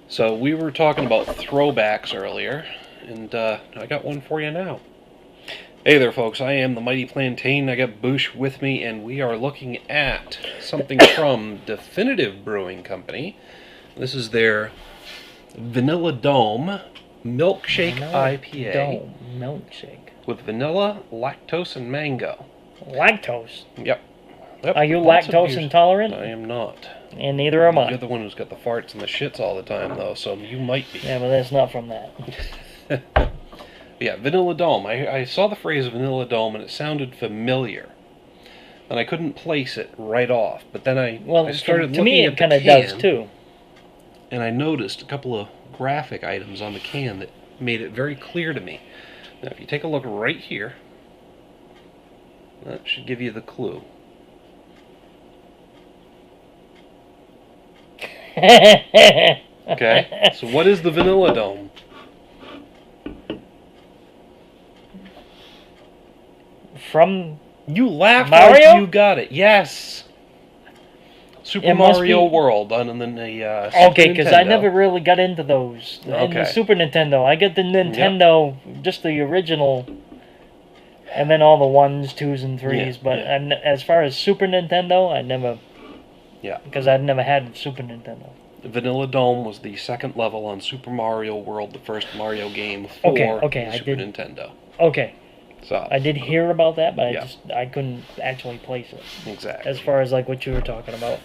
So we were talking about throwbacks earlier, and I got one for you now. Hey there, folks. I am the Mighty Plantain. I got Boosh with me, and we are looking at something from Definitive Brewing Company. This is their Vanilla Dome milkshake Vanilla IPA. Dome milkshake. With vanilla, lactose, and mango. Lactose? Yep. Are you lactose intolerant? I am not. And neither am I. You're the one who's got the farts and the shits all the time, though, so you might be. Yeah, but that's not from that. Yeah, Vanilla Dome. I saw the phrase Vanilla Dome, and it sounded familiar. And I couldn't place it right off. But then I started to looking me, at it kind the of can, does, too. and I noticed a couple of graphic items on the can that made it very clear to me. Now, if you take a look right here, that should give you the clue. Okay, so what is the Vanilla Dome? From You laughed Mario? like you got it. Yes. Super Mario World on the Super okay, because I Nintendo. never really got into those. In the Okay. Super Nintendo, I get the Nintendo, just the original, and then all the 1s, 2s, and 3s. But as far as Super Nintendo, I never. Yeah. Because I'd never had Super Nintendo. Vanilla Dome was the second level on Super Mario World, the first Mario game for the Super Nintendo. Okay. So I did hear about that, but I couldn't actually place it. Exactly. As far as like what you were talking about.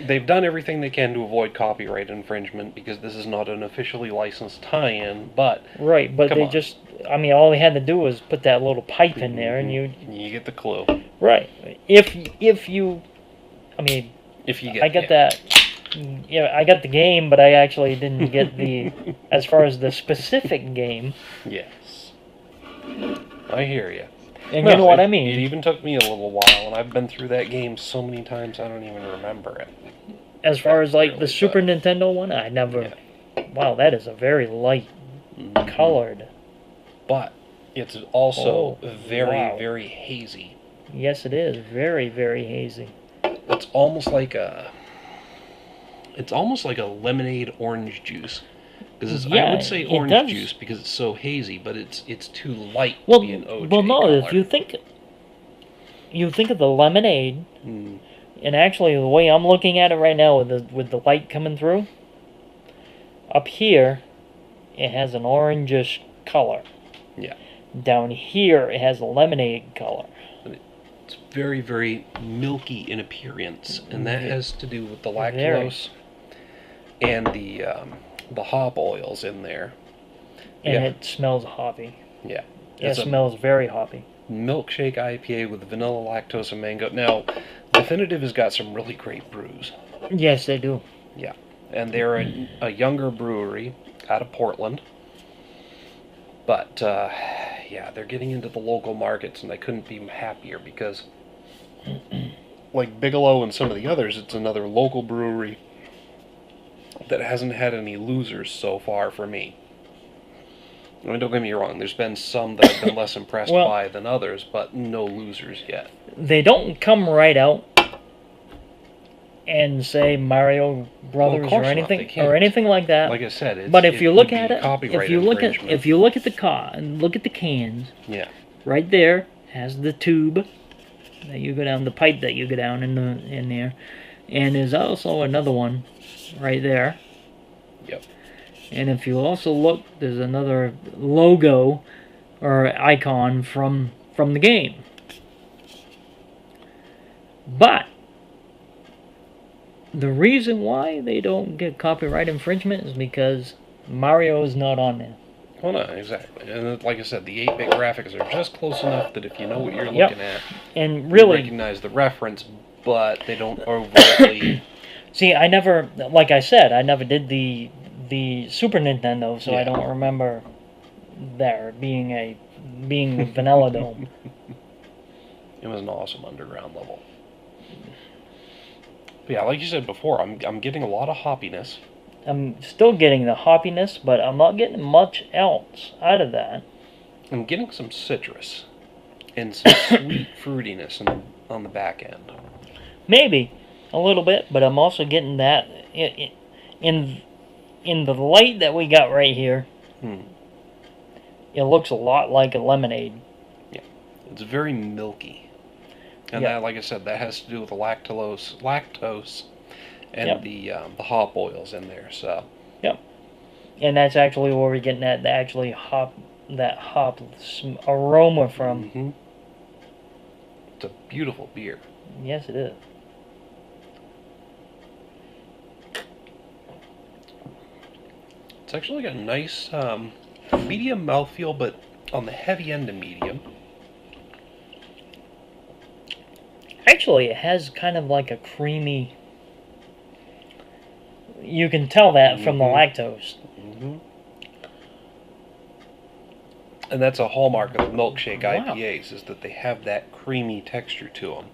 They've done everything they can to avoid copyright infringement because this is not an officially licensed tie-in, but right, but they just, I mean, all they had to do was put that little pipe in there, and you get the clue. Right. If you, I mean, if you get, I get that. Yeah, I got the game, but I actually didn't get the, as far as the specific game. Yes. I hear you. And you know what I mean. It even took me a little while, and I've been through that game so many times I don't even remember it. As far as like the Super Nintendo one, I never. Yeah. Wow, that is a very light colored. But it's also very hazy. Yes, it is. Very, very hazy. It's almost like a lemonade orange juice. I would say orange juice because it's so hazy, but it's too light to be an OJ color. If you think of the lemonade, and actually the way I'm looking at it right now with the light coming through, up here, it has an orangish color. Yeah. Down here, it has a lemonade color. It's very, very milky in appearance, and that has to do with the lactose and the hop oils in there. And it smells hoppy. Yeah. It smells very hoppy. Milkshake IPA with vanilla, lactose, and mango. Now, Definitive has got some really great brews. Yes, they do. Yeah. And they're a younger brewery out of Portland. But, they're getting into the local markets, and I couldn't be happier because, like Bigelow and some of the others, it's another local brewery that hasn't had any losers so far for me. I mean, don't get me wrong, there's been some that I've been less impressed by than others, but no losers yet. They don't come right out and say Mario Brothers or anything like that. Like I said, but if you look at it, if you look at the car and look at the cans, right there has the tube that you go down, the pipe that you go down in there, and there's also another one right there. Yep. And if you also look, there's another logo or icon from the game. But the reason why they don't get copyright infringement is because Mario is not on there. Well, no, exactly. And like I said, the 8-bit graphics are just close enough that if you know what you're looking at, and really you recognize the reference, but they don't overtly. See, I never, like I said, I never did the Super Nintendo, so I don't remember there being Vanilla Dome. It was an awesome underground level. But yeah, like you said before, I'm getting a lot of hoppiness. I'm still getting the hoppiness, but I'm not getting much else out of that. I'm getting some citrus and some sweet fruitiness on the back end. Maybe a little bit, but I'm also getting that in in the light that we got right here, it looks a lot like a lemonade. Yeah, it's very milky, and that, like I said, that has to do with the lactose, and the hop oils in there. So. Yep. And that's actually where we're getting that hop aroma from. Mm-hmm. It's a beautiful beer. Yes, it is. It's actually got a nice medium mouthfeel, but on the heavy end of medium. Actually, it has kind of like a creamy... You can tell that from the lactose. Mm-hmm. And that's a hallmark of the milkshake IPAs, is that they have that creamy texture to them.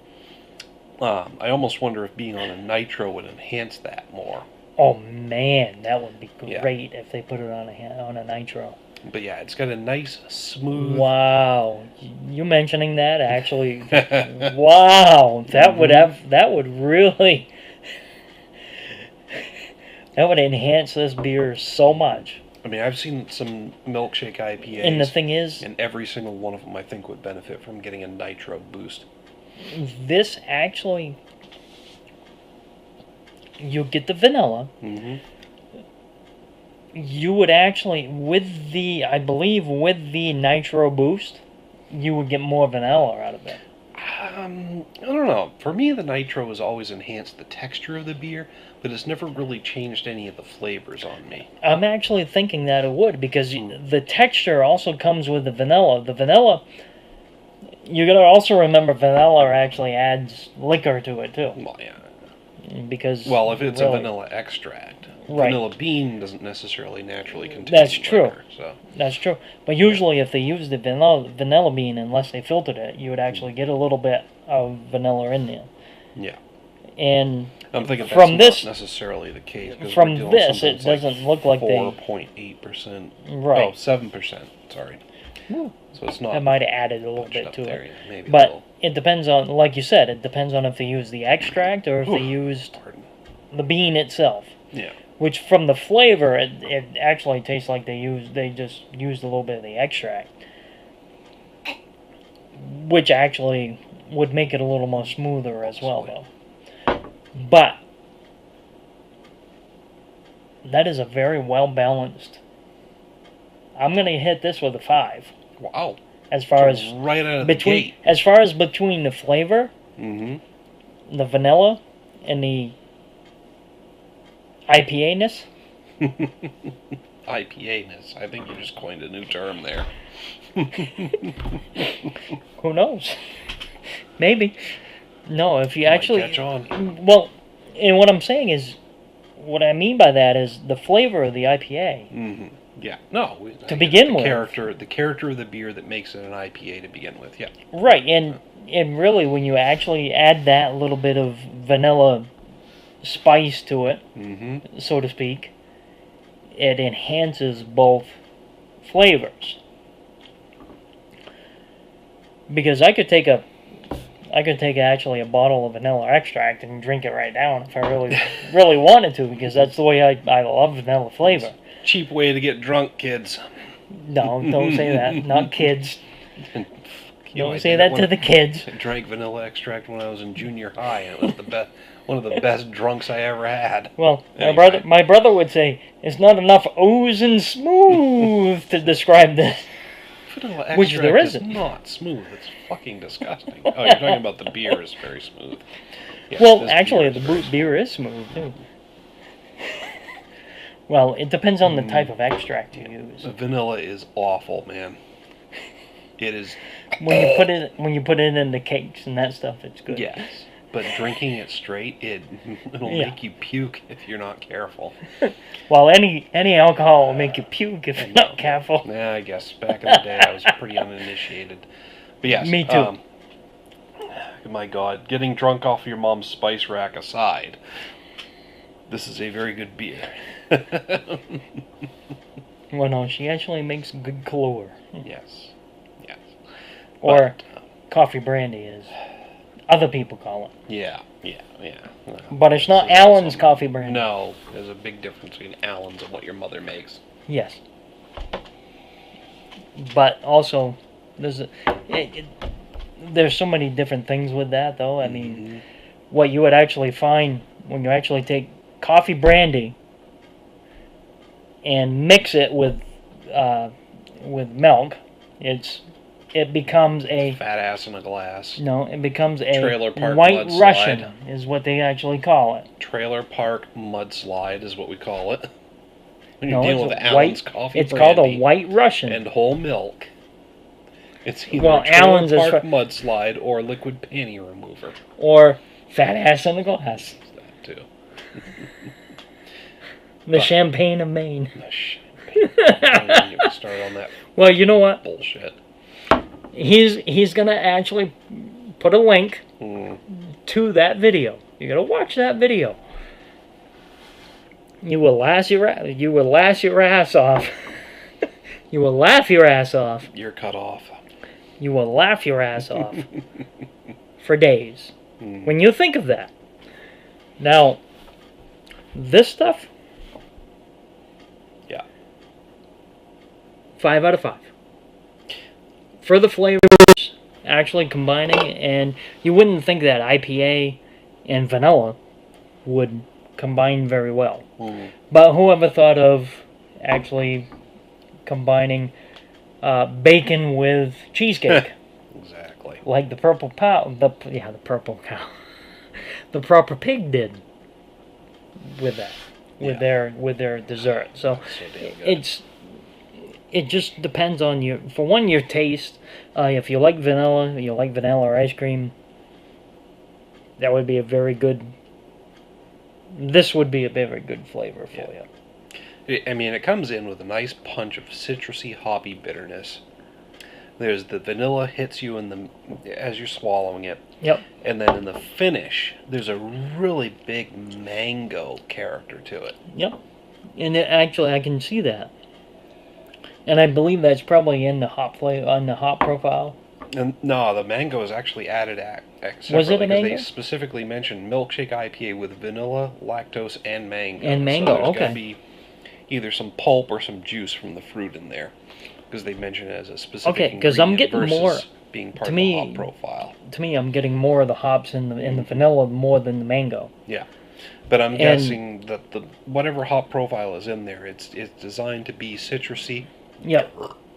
I almost wonder if being on a nitro would enhance that more. Oh man, that would be great if they put it on a nitro. But yeah, it's got a nice smooth. Wow, you mentioning that actually? Wow, that would really that would enhance this beer so much. I mean, I've seen some milkshake IPAs, and the thing is, and every single one of them I think would benefit from getting a nitro boost. This actually, you get the vanilla. Mm-hmm. You would actually, I believe with the nitro boost, you would get more vanilla out of it. I don't know. For me, the nitro has always enhanced the texture of the beer, but it's never really changed any of the flavors on me. I'm actually thinking that it would, because the texture also comes with the vanilla. The vanilla, you gotta also remember, vanilla actually adds liquor to it too. Well, yeah. Because if it's a vanilla extract, vanilla bean doesn't necessarily naturally contain That's true. liquor, so. That's true. But usually, if they use the vanilla bean, unless they filtered it, you would actually get a little bit of vanilla in there. Yeah. And I'm thinking from that's not necessarily the case. From this, it doesn't look like 4.8%. Right. Oh, 7%. Sorry. Ooh. So it's not. I might have added a little bit to there, it. yeah, maybe but it depends on, like you said, it depends on if they use the extract or if they used the bean itself. Yeah. Which, from the flavor, it actually tastes like they just used a little bit of the extract, which actually would make it a little more smoother as well, though. But that is a very well balanced. I'm gonna hit this with a 5. Wow. As far as right out of the gate. As far as between the flavor, the vanilla, and the IPA-ness. IPA-ness. I think you just coined a new term there. Who knows? Maybe. No, if you actually catch on. Well, and what I'm saying is, what I mean by that is the flavor of the IPA. Mm-hmm. Yeah. No. To begin with. The character of the beer that makes it an IPA to begin with. Yeah. Right, and really, when you actually add that little bit of vanilla spice to it, so to speak, it enhances both flavors. Because I could take actually a bottle of vanilla extract and drink it right down if I really wanted to, because that's the way I love vanilla flavor. Cheap way to get drunk, kids. No, don't say that. Not kids. Don't say that to the kids. I drank vanilla extract when I was in junior high, and it was the best, one of the best drunks I ever had. Well, anyway. my brother would say, it's not enough oozing smooth to describe this. Vanilla extract Which there isn't. Is not smooth. It's fucking disgusting. Oh, you're talking about the beer is very smooth. Yes, well, actually, the beer is smooth, too. Well, it depends on the type of extract you use. The vanilla is awful, man. It is. When you put it in the cakes and that stuff, it's good. Yes, but drinking it straight, it'll make you puke if you're not careful. Well, any alcohol will make you puke if you're not careful. Yeah, I guess back in the day I was pretty uninitiated. But yes, me too. My God, getting drunk off your mom's spice rack aside, this is a very good beer. Well, no, she actually makes good Kahlua. Yes. Or coffee brandy is. Other people call it. Yeah. But it's not Allen's coffee brand. No, there's a big difference between Allen's and what your mother makes. Yes. But also, there's so many different things with that, though. I mean, what you would actually find when you actually take coffee brandy and mix it with milk, it becomes a fat ass in a glass. No, it becomes a trailer park White mudslide. Russian is what they actually call it. Trailer park mudslide is what we call it. When No, you're dealing with Allen's coffee it's brandy called a White Russian. and whole milk. It's either a trailer park mudslide or liquid panty remover. Or fat ass in a glass. That too. The champagne of Maine. The champagne. Don't even get me started on that. Well, you know what? Bullshit. He's gonna actually put a link to that video. You gotta watch that video. You will laugh your ass off. You will laugh your ass off. You're cut off. You will laugh your ass off for days when you think of that. Now, this stuff, 5 out of 5. For the flavors, actually combining, and you wouldn't think that IPA and vanilla would combine very well. But whoever thought of actually combining bacon with cheesecake? Exactly. Like the purple cow, the purple cow, the proper pig did with that, with their dessert. So it just depends on your, for one, your taste. If you like vanilla or ice cream, that would be a very good. This would be a very good flavor for you. I mean, it comes in with a nice punch of citrusy, hoppy bitterness. There's the vanilla hits you as you're swallowing it. Yep. And then in the finish, there's a really big mango character to it. Yep. And actually, I can see that. And I believe that's probably in the hop flavor, on the hop profile. And no, the mango is actually added separately. Was it a mango? They specifically mentioned milkshake IPA with vanilla, lactose, and mango. And mango, so there's okay. Got to be either some pulp or some juice from the fruit in there, because they mention it as a specific because I'm getting more being part of the hop profile. To me, I'm getting more of the hops in the vanilla more than the mango. Yeah, but I'm guessing that the whatever hop profile is in there, it's designed to be citrusy. Yep.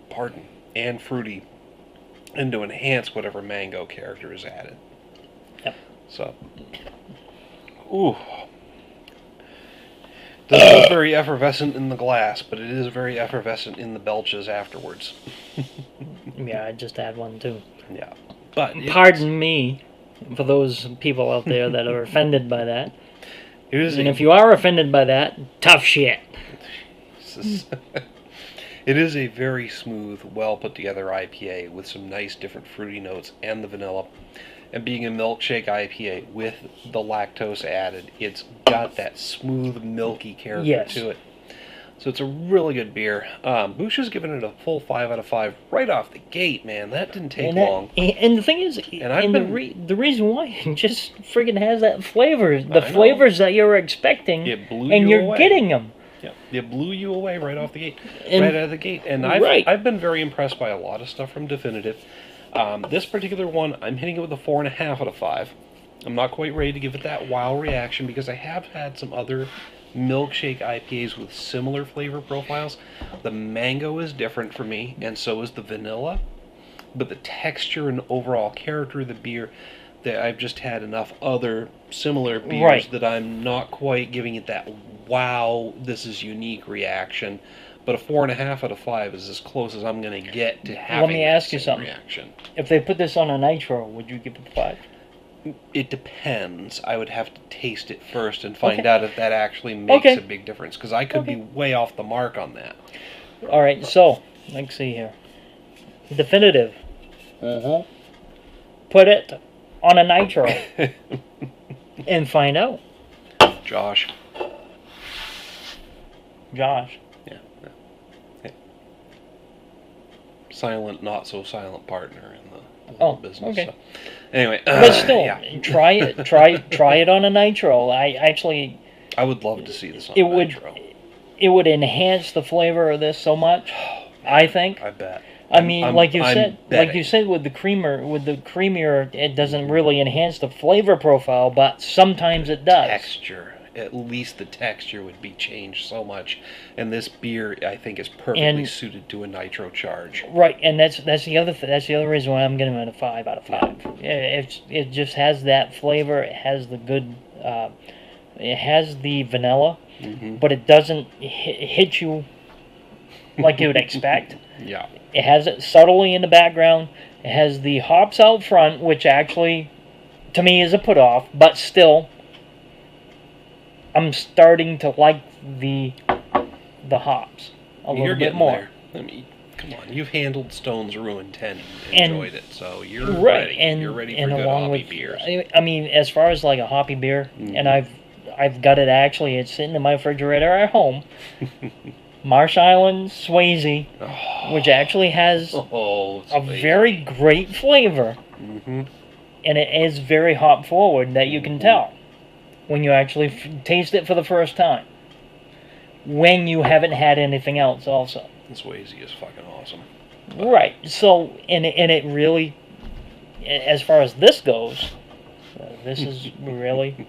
Pardon, and fruity, and to enhance whatever mango character is added. Yep. So, ooh. This is very effervescent in the glass, but it is very effervescent in the belches afterwards. Yeah, I just had one too. Yeah. But pardon me for those people out there that are offended by that. And if you are offended by that, tough shit. It is a very smooth, well put together IPA with some nice different fruity notes and the vanilla. And being a milkshake IPA with the lactose added, it's got that smooth, milky character to it. So it's a really good beer. Bush's given it a full 5 out of 5 right off the gate, man. That didn't take long. And the thing is, the reason why it just friggin' has that flavor, the flavors that you're expecting, and you're getting them. Yeah, it blew you away right off the gate, right out of the gate. And I've been very impressed by a lot of stuff from Definitive. This particular one, I'm hitting it with a 4.5 out of 5. I'm not quite ready to give it that wow reaction because I have had some other milkshake IPAs with similar flavor profiles. The mango is different for me, and so is the vanilla. But the texture and overall character of the beer, that I've just had enough other similar beers that I'm not quite giving it that wow, this is unique reaction. But a 4.5 out of 5 is as close as I'm going to get to having. Let me ask you something. Reaction. If they put this on a nitro, would you give it a 5? It depends. I would have to taste it first and find out if that actually makes a big difference. Because I could be way off the mark on that. All right, so let's see here. Definitive. Put it on a nitro and find out. Josh. Yeah. Silent, not so silent partner in the Oh, business. okay. So. Anyway, but still, try it on a nitro. I would love to see this on nitro. It would enhance the flavor of this so much. I think. I bet. I mean, like you said, with the creamier, it doesn't really enhance the flavor profile, but sometimes it does. Texture, at least the texture would be changed so much, and this beer, I think, is perfectly suited to a nitro charge. Right, and that's the other reason why I'm giving it a 5 out of 5. Yeah. It just has that flavor. It has the good. It has the vanilla, but it doesn't hit you like you would expect. Yeah. It has it subtly in the background. It has the hops out front, which actually, to me, is a put-off. But still, I'm starting to like the hops a little bit more. There. I mean, come on, you've handled Stone's Ruin 10 and enjoyed it, so you're ready. You're ready for good hoppy beers. I mean, as far as like a hoppy beer, and I've got it actually. It's sitting in my refrigerator at home. Marsh Island Swayze, which actually has a very great flavor, and it is very hop forward that you can tell when you actually taste it for the first time, when you haven't had anything else also. Swayze is fucking awesome. Right, so, and it really, as far as this goes, this is really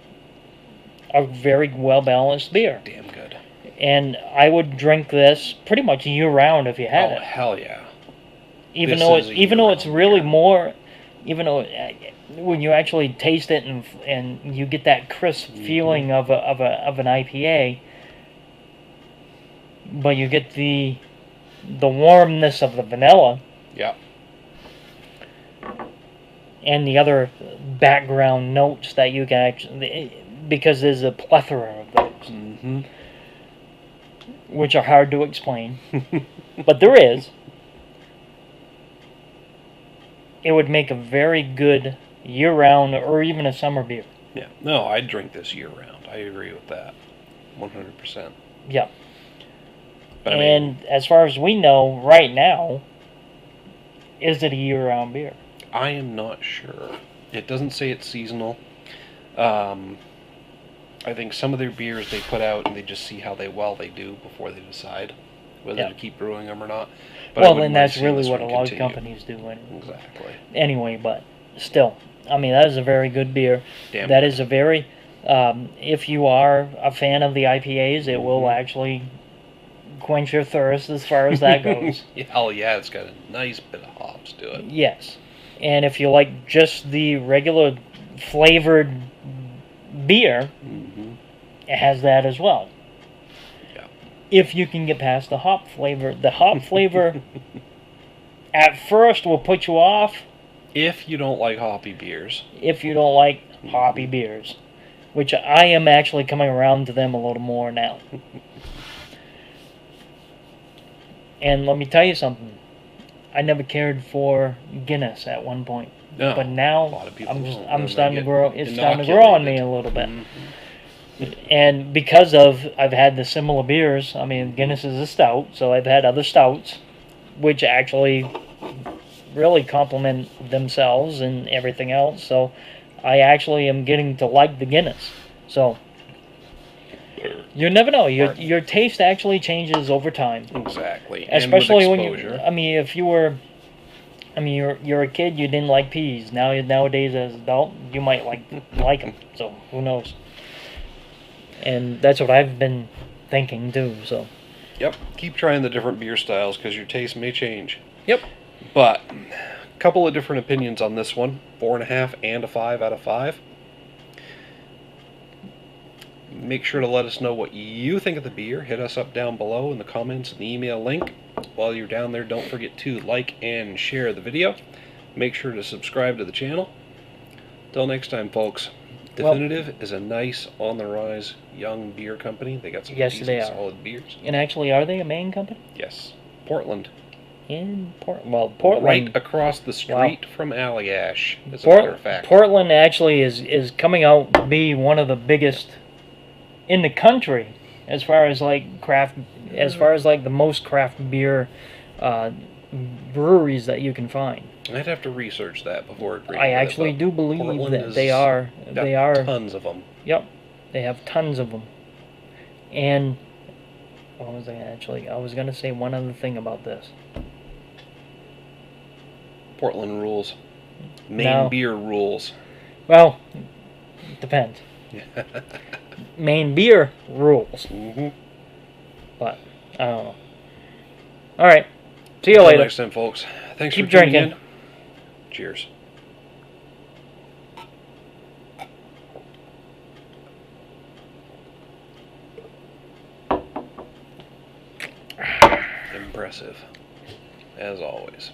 a very well-balanced beer. Damn good. And I would drink this pretty much year-round if you had it. Oh, hell yeah. Even though it's really more, even though when you actually taste it and you get that crisp feeling of an IPA, but you get the warmness of the vanilla. Yeah. And the other background notes that you can actually, because there's a plethora of those. Which are hard to explain. But there is. It would make a very good year-round or even a summer beer. Yeah. No, I'd drink this year-round. I agree with that. 100%. Yeah. But and as far as we know, right now, is it a year-round beer? I am not sure. It doesn't say it's seasonal. I think some of their beers they put out and they just see how they do before they decide whether to keep brewing them or not. But well, then that's really what a lot of companies do. Exactly. Anyway, but still, I mean, that is a very good beer. Damn that is a very, if you are a fan of the IPAs, it will actually quench your thirst as far as that goes. Hell yeah, it's got a nice bit of hops to it. Yes. And if you like just the regular flavored beer, it has that as well. Yeah. If you can get past the hop flavor at first will put you off. If you don't like hoppy beers. If you don't like hoppy beers, which I am actually coming around to them a little more now. And let me tell you something. I never cared for Guinness at one point. No, but now I'm starting to grow. It's starting to grow on me a little bit. And because I've had the similar beers. I mean, Guinness is a stout, so I've had other stouts, which actually really complement themselves and everything else. So I actually am getting to like the Guinness. So you never know. Your taste actually changes over time. Exactly. Especially when you. I mean, if you were. I mean, you're a kid. You didn't like peas. Nowadays, as an adult, you might like them. So who knows? And that's what I've been thinking too. So. Yep. Keep trying the different beer styles because your taste may change. Yep. But a couple of different opinions on this one: 4.5 and a 5 out of 5. Make sure to let us know what you think of the beer. Hit us up down below in the comments and the email link. While you're down there, don't forget to like and share the video. Make sure to subscribe to the channel. Till next time, folks. Definitive is a nice, on-the-rise, young beer company. They got some decent, solid beers. And actually, are they a Maine company? Yes. Portland. In Portland. Right across the street from Allagash, as a matter of fact. Portland actually is coming out to be one of the biggest in the country as far as like craft, as far as like the most craft beer breweries that you can find. I'd have to research that before agreeing. I actually do believe Portland that they are tons of them. Yep, they have tons of them. And what was I was gonna say one other thing about this. Portland rules. Maine beer rules. Well, it depends. Maine beer rules. Mm-hmm. But I don't know. All right. See you later. Next time, folks. Thanks Keep for tuning drinking. in. Cheers. Impressive, as always.